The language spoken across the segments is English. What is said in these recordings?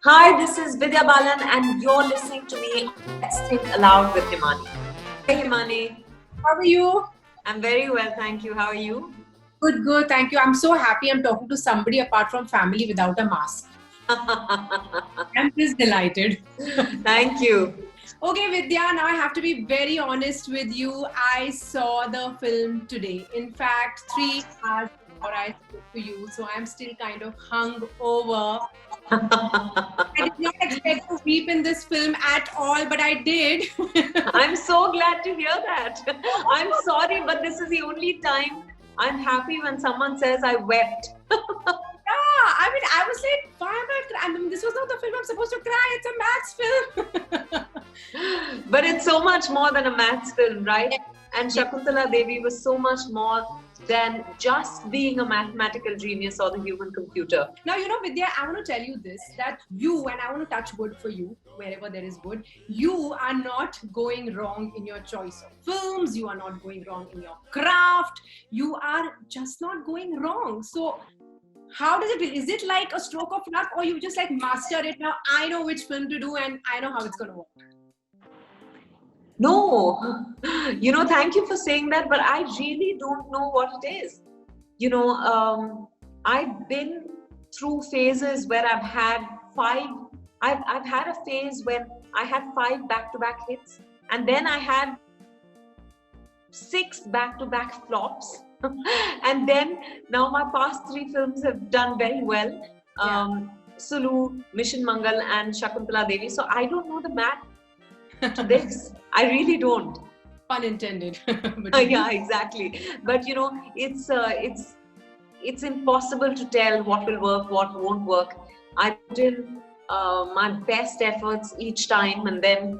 Hi, this is Vidya Balan, and you're listening to me on Let's Think Aloud with Himani. Hey, Himani. How are you? I'm very well, thank you. How are you? Good, good. Thank you. I'm so happy I'm talking to somebody apart from family without a mask. I'm just delighted. Thank you. Okay, Vidya, now I have to be very honest with you. I saw the film today. In fact, 3 hours before I spoke to you. So I'm still kind of hung over. I did not expect to weep in this film at all, but I did. I'm so glad to hear that. I'm sorry, but this is the only time I'm happy when someone says I wept. I was like, why am I crying? I mean, this was not the film I'm supposed to cry. It's a maths film. But it's so much more than a maths film, right? And Shakuntala Devi was so much more than just being a mathematical genius or the human computer. Now, Vidya, I want to tell you this, that you, and I want to touch wood for you, wherever there is wood, you are not going wrong in your choice of films. You are not going wrong in your craft. You are just not going wrong. So, how does it feel? Is it like a stroke of luck, or you just like mastered it now? I know which film to do and I know how it's going to work. No, thank you for saying that, but I really don't know what it is. I've been through phases where I've had five. I've had a phase when I had 5 back-to-back hits, and then I had 6 back-to-back flops. And then now my past 3 films have done very well. Sulu, Mission Mangal, and Shakuntala Devi. So I don't know the math to this. I really don't. Pun intended. Yeah, exactly. But it's impossible to tell what will work, what won't work. I put in my best efforts each time, and then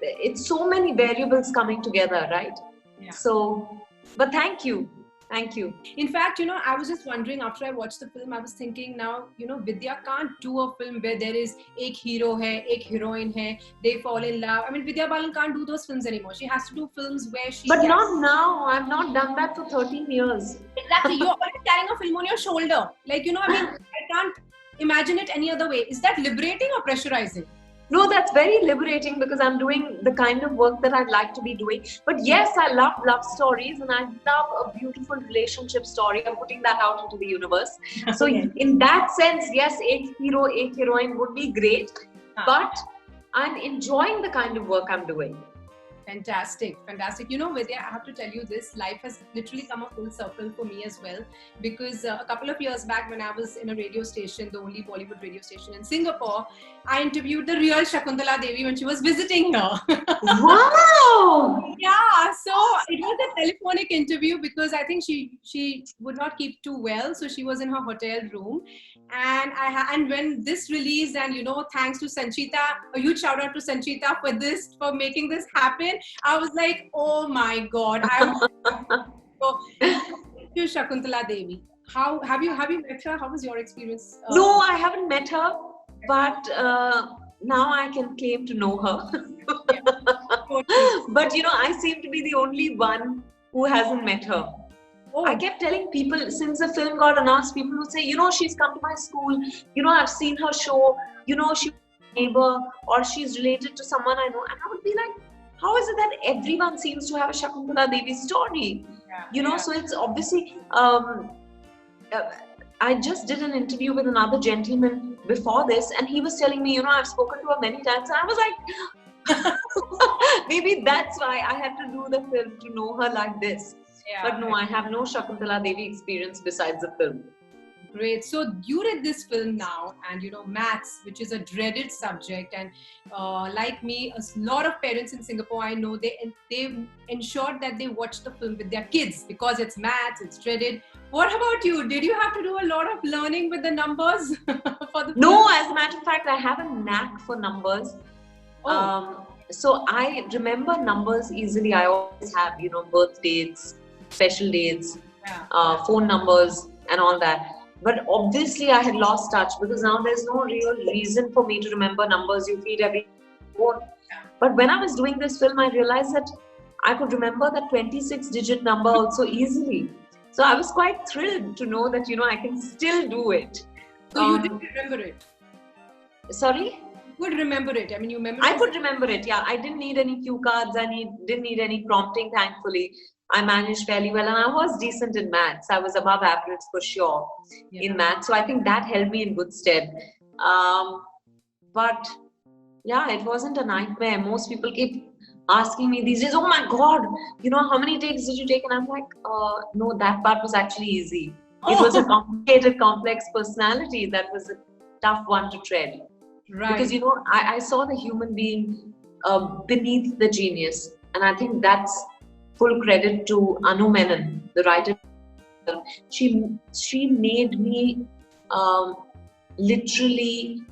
it's so many variables coming together, right? Yeah. So, but thank you. Thank you. In fact, I was just wondering after I watched the film, I was thinking now, Vidya can't do a film where there is ek hero hai, ek heroine hai, they fall in love. I mean, Vidya Balan can't do those films anymore. She has to do films where she... But not now. I've not done that for 13 years. Exactly. You're always carrying a film on your shoulder. Like, I can't imagine it any other way. Is that liberating or pressurizing? No, that's very liberating because I'm doing the kind of work that I'd like to be doing. But yes, I love love stories and I love a beautiful relationship story. I'm putting that out into the universe. So in that sense, yes, ek hero, ek heroine would be great. But I'm enjoying the kind of work I'm doing. Fantastic. Vidya, I have to tell you this, life has literally come a full circle for me as well, because a couple of years back when I was in a radio station, the only Bollywood radio station in Singapore, I interviewed the real Shakuntala Devi when she was visiting her. Wow! Yeah, so it was a telephonic interview because I think she would not keep too well, so she was in her hotel room. And when this released, and thanks to Sanchita, a huge shout out to Sanchita for making this happen. I was like, oh my god! So, thank you, Shakuntala Devi. How have you met her? How was your experience? No, I haven't met her, but now I can claim to know her. But I seem to be the only one who hasn't met her. Oh. I kept telling people since the film got announced, people would say, she's come to my school, I've seen her show, she's a neighbor or she's related to someone I know. And I would be like, how is it that everyone seems to have a Shakuntala Devi story? So it's obviously, I just did an interview with another gentleman before this and he was telling me, I've spoken to her many times. And I was like, maybe that's why I had to do the film to know her like this. Yeah, but no, I have no Shakuntala Devi experience besides the film. Great. So you did this film now, and maths, which is a dreaded subject, and like me, a lot of parents in Singapore, I know they've ensured that they watch the film with their kids because it's maths, it's dreaded. What about you? Did you have to do a lot of learning with the numbers for the film? No, as a matter of fact, I have a knack for numbers. Oh. So I remember numbers easily. I always have, birth dates, special dates, phone numbers and all that. But obviously I had lost touch because now there's no real reason for me to remember numbers. You feed every phone. But when I was doing this film, I realized that I could remember that 26-digit number also easily. So I was quite thrilled to know that, I can still do it. So you did remember it? Sorry? You could remember it. I mean, you remember. I could remember it. Yeah, I didn't need any cue cards. Didn't need any prompting. Thankfully, I managed fairly well, and I was decent in maths. I was above average for sure in maths. So I think that held me in good stead. But yeah, it wasn't a nightmare. Most people keep asking me these days, "Oh my God, how many takes did you take?" And I'm like, no, that part was actually easy. It was a complicated, complex personality that was a tough one to tread. Right. Because I saw the human being beneath the genius, and I think that's full credit to Anu Menon, the writer. She made me literally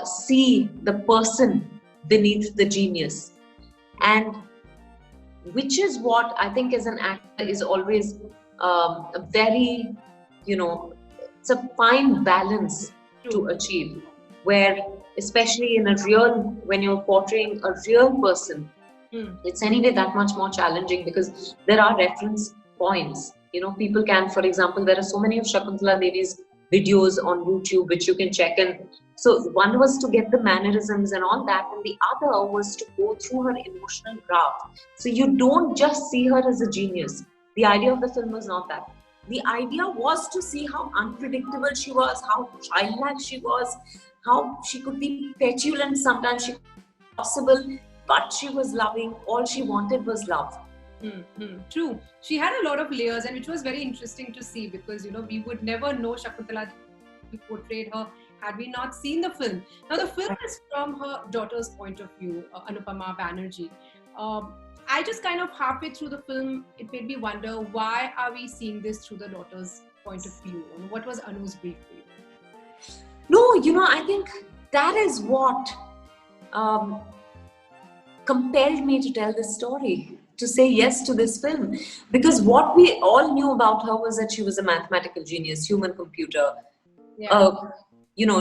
see the person beneath the genius, and which is what I think as an actor is always a very, it's a fine balance to achieve, where especially when you're portraying a real person, it's anyway that much more challenging because there are reference points. People can, for example, there are so many of Shakuntala Devi's videos on YouTube which you can check, and so one was to get the mannerisms and all that, and the other was to go through her emotional graph. So you don't just see her as a genius. The idea of the film was not that. The idea was to see how unpredictable she was, how childlike she was, how she could be petulant sometimes, she was possible, but she was loving. All she wanted was love. True. She had a lot of layers, and which was very interesting to see because we would never know Shakuntala who portrayed her had we not seen the film. Now the film is from her daughter's point of view, Anupama Banerjee. I just kind of halfway through the film, it made me wonder, why are we seeing this through the daughter's point of view? And what was Anu's brief for you? No, I think that is what compelled me to tell this story, to say yes to this film. Because what we all knew about her was that she was a mathematical genius, human computer. Yeah.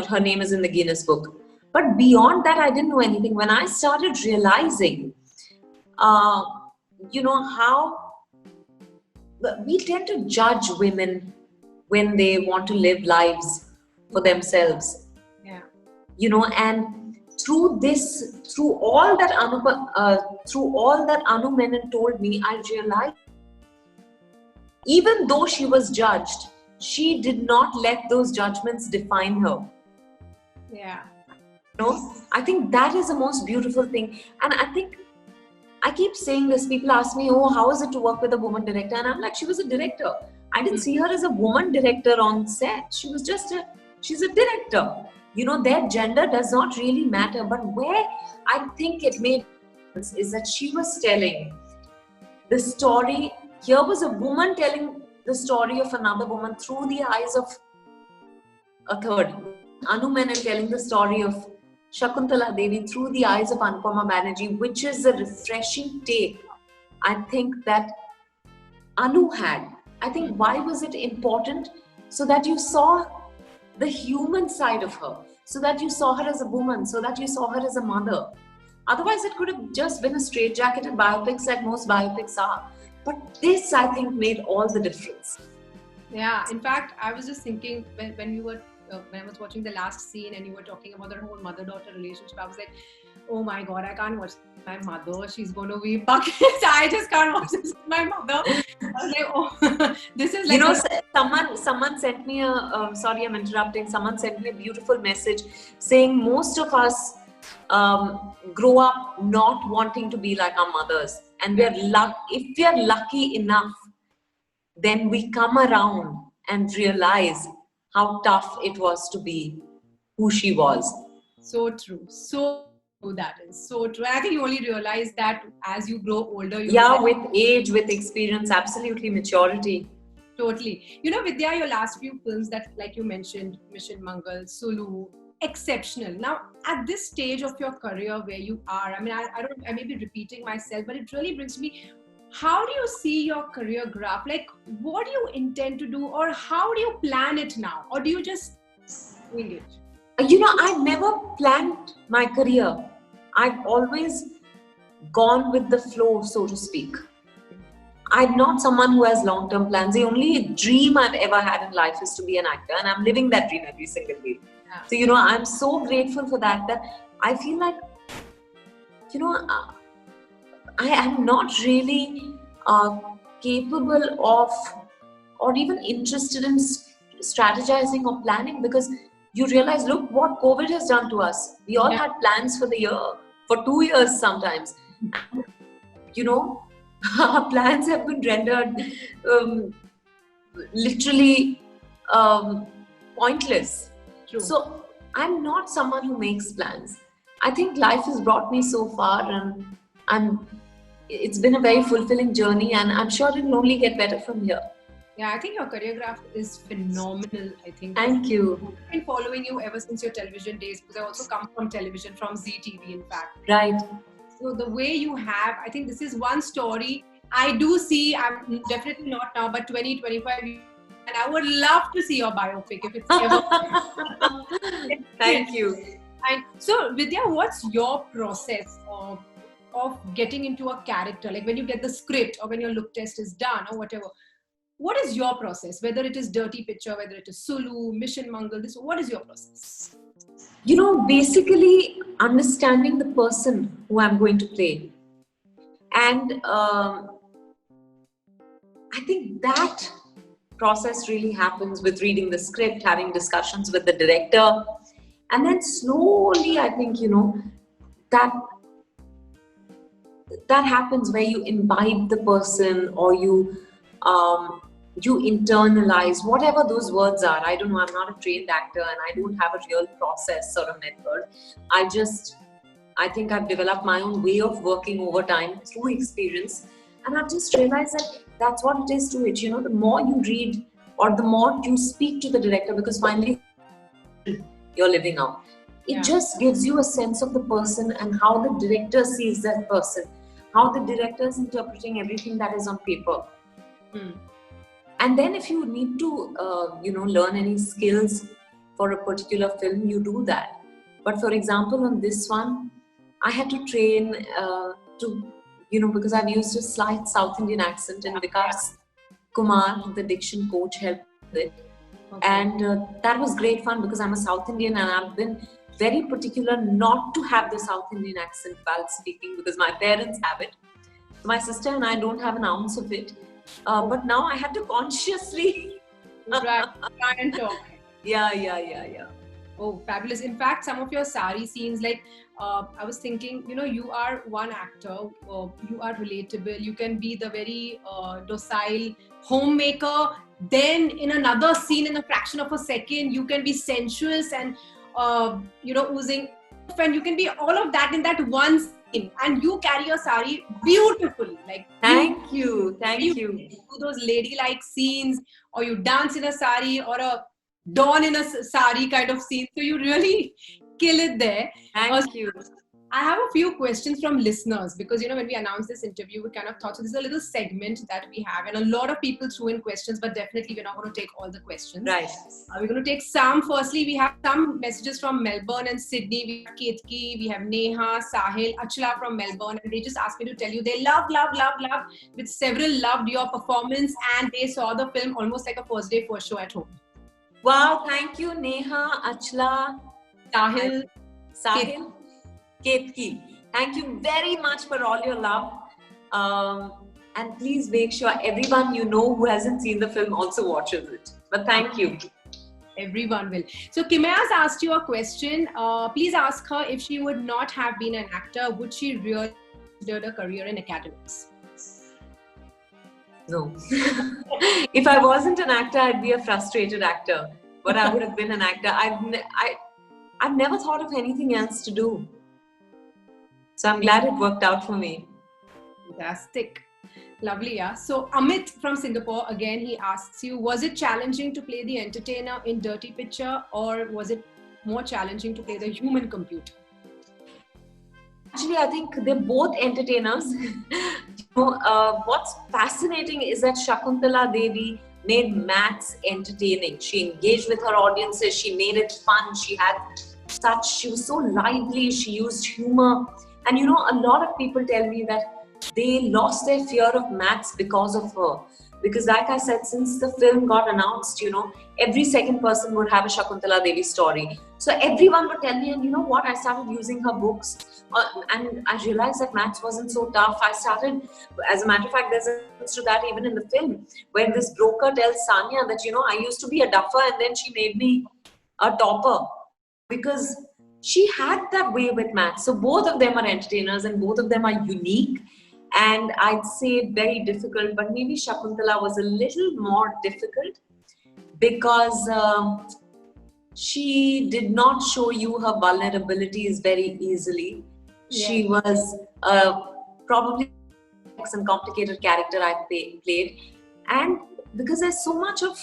Her name is in the Guinness Book. But beyond that, I didn't know anything. When I started realizing, how we tend to judge women when they want to live lives for themselves. Yeah. And through all that Anu Menon told me, I realized even though she was judged, she did not let those judgments define her. Yeah. I think that is the most beautiful thing. And I think I keep saying this. People ask me, "Oh, how is it to work with a woman director?" And I'm like, she was a director. I didn't see her as a woman director on set. She's a director. Their gender does not really matter. But where I think it made sense is that she was telling the story. Here was a woman telling the story of another woman through the eyes of a third. Anu Menon telling the story of Shakuntala Devi through the eyes of Anupama Banerjee, which is a refreshing take, I think, that Anu had. I think why was it important? So that you saw the human side of her, so that you saw her as a woman, so that you saw her as a mother. Otherwise, it could have just been a straitjacketed biopics like most biopics are. But this, I think, made all the difference. Yeah, in fact, I was just thinking when I was watching the last scene and you were talking about the whole mother-daughter relationship, I was like, oh my God, I can't watch my mother. She's going to be bucket. I just can't watch this with my mother. I was like, oh, this is like... someone sent me sorry, I'm interrupting. Someone sent me a beautiful message saying most of us grow up not wanting to be like our mothers. And if we are lucky enough, then we come around and realize how tough it was to be who she was. So true. So true, that is. So true. I think you only realize that as you grow older. With age, with experience, absolutely, maturity. Totally. Vidya, your last few films that, like you mentioned, Mission Mangal, Sulu, exceptional. Now, at this stage of your career where you are, I may be repeating myself, but it really brings me... How do you see your career graph? Like, what do you intend to do, or how do you plan it now? Or do you just wing it? I've never planned my career. I've always gone with the flow, so to speak. I'm not someone who has long-term plans. The only dream I've ever had in life is to be an actor, and I'm living that dream every single day. So, you know, I'm so grateful for that, that I feel like, you know, I am not really capable of or even interested in strategizing or planning, because you realize, look what COVID has done to us. We all had plans for the year, for 2 years sometimes. And, you know, our plans have been rendered literally pointless. True. So I'm not someone who makes plans. I think life has brought me so far, and it's been a very fulfilling journey, and I'm sure it'll only get better from here. Yeah, I think your career graph is phenomenal. I think. Thank you. I've been following you ever since your television days, because I also come from television, from ZTV, in fact. Right. So the way you have, I think this is one story I do see. I'm definitely not now, but 20, 25 years, and I would love to see your biopic if it's ever. Thank you. And so, Vidya, what's your process of getting into a character? Like when you get the script or when your look test is done or whatever, what is your process? Whether it is Dirty Picture, whether it is Sulu, Mission Mangal, this, what is your process? You know, basically understanding the person who I'm going to play. And I think that process really happens with reading the script, having discussions with the director. And then slowly, I think, you know, that happens where you imbibe the person, or you internalize whatever those words are. I don't know, I'm not a trained actor and I don't have a real process or a method. I think I've developed my own way of working over time through experience, and I've just realized that that's what it is to it. You know, the more you read or the more you speak to the director, because finally you're living out, it just gives you a sense of the person and how the director sees that person, how the director is interpreting everything that is on paper. And then if you need to, learn any skills for a particular film, you do that. But for example, on this one, I had to train because I've used a slight South Indian accent, and Vikas Kumar, the diction coach, helped with it. Okay. And that was great fun, because I'm a South Indian and I've been very particular not to have the South Indian accent while speaking, because my parents have it. My sister and I don't have an ounce of it. But now I had to consciously try and talk. Yeah. Oh, fabulous. In fact, some of your sari scenes, like I was thinking, you know, you are one actor, you are relatable, you can be the very docile homemaker. Then in another scene, in a fraction of a second, you can be sensuous and, oozing. And you can be all of that in that one scene. And you carry your sari beautifully. Like, thank you. You do those ladylike scenes, or you dance in a sari, or a dawn in a sari kind of scene. So you really kill it there. Thank you. I have a few questions from listeners, because, you know, when we announced this interview, we kind of thought, so this is a little segment that we have, and a lot of people threw in questions, but definitely we're not going to take all the questions. Right. We're going to take some. Firstly, we have some messages from Melbourne and Sydney. We have Ketki, we have Neha, Sahil, Achla from Melbourne, and they just asked me to tell you they love, with several loved your performance, and they saw the film almost like a first day first show at home. Wow, thank you, Neha, Achla, Sahil, Ketki. Thank you very much for all your love. And please make sure everyone you know who hasn't seen the film also watches it. But thank you. Everyone will. So Kimaya's asked you a question. Please ask her, if she would not have been an actor, would she really consider a career in academics? No. If I wasn't an actor, I'd be a frustrated actor. But I would have been an actor. I've never thought of anything else to do. So I'm glad it worked out for me. Fantastic. Lovely, yeah. So Amit from Singapore, again, he asks you, was it challenging to play the entertainer in Dirty Picture, or was it more challenging to play the human computer? Actually, I think they're both entertainers. What's fascinating is that Shakuntala Devi made maths entertaining. She engaged with her audiences. She made it fun. She was so lively. She used humor. And a lot of people tell me that they lost their fear of maths because of her. Because like I said, since the film got announced, every second person would have a Shakuntala Devi story. So everyone would tell me, and you know what? I started using her books, and I realized that maths wasn't so tough. I started, as a matter of fact, there's a reference to that even in the film, where this broker tells Sanya that, I used to be a duffer and then she made me a topper. Because she had that way with maths. So both of them are entertainers and both of them are unique. And I'd say very difficult, but maybe Shakuntala was a little more difficult because she did not show you her vulnerabilities very easily. Yeah. She was probably some complicated character I played. And because there's so much of,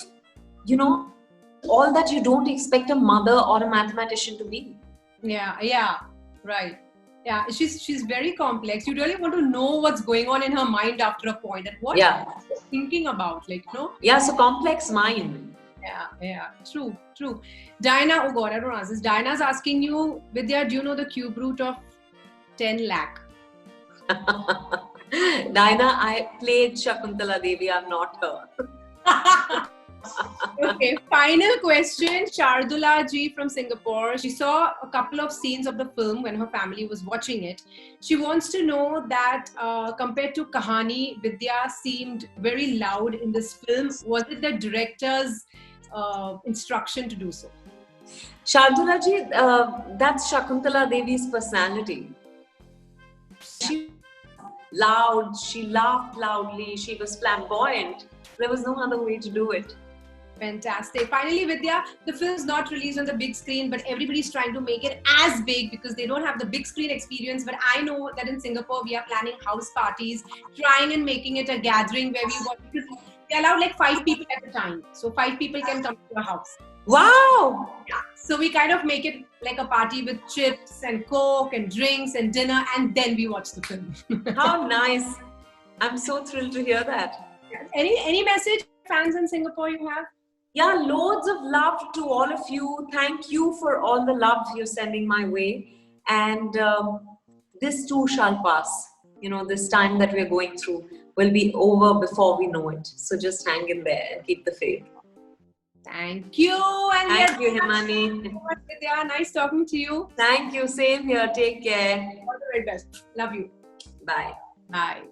all that you don't expect a mother or a mathematician to be. Yeah, right. Yeah, she's very complex. You really want to know what's going on in her mind after a point. And what she's thinking about, Yeah, so complex mind. Yeah, true. Diana, oh God, I don't ask this. Diana's asking you, Vidya, do you know the cube root of 10 lakh? Diana, I played Shakuntala Devi. I'm not her. Okay, final question. Shardula ji from Singapore. She saw a couple of scenes of the film when her family was watching it. She wants to know that compared to Kahani, Vidya seemed very loud in this film. Was it the director's instruction to do so? Shardula ji, that's Shakuntala Devi's personality. She was loud, she laughed loudly, she was flamboyant. There was no other way to do it. Fantastic. Finally, Vidya, the film is not released on the big screen, but everybody's trying to make it as big because they don't have the big screen experience. But I know that in Singapore, we are planning house parties, trying and making it a gathering where we want, because they allow like 5 people at a time. So 5 people can come to a house. Wow! Yeah. So we kind of make it like a party with chips and Coke and drinks and dinner, and then we watch the film. How nice. I'm so thrilled to hear that. Any message, fans in Singapore, you have? Yeah, loads of love to all of you. Thank you for all the love you're sending my way. And this too shall pass. This time that we're going through will be over before we know it. So just hang in there and keep the faith. Thank you. And thank you, Himani. Vidya, nice talking to you. Thank you. Same here. Take care. All the very best. Love you. Bye. Bye.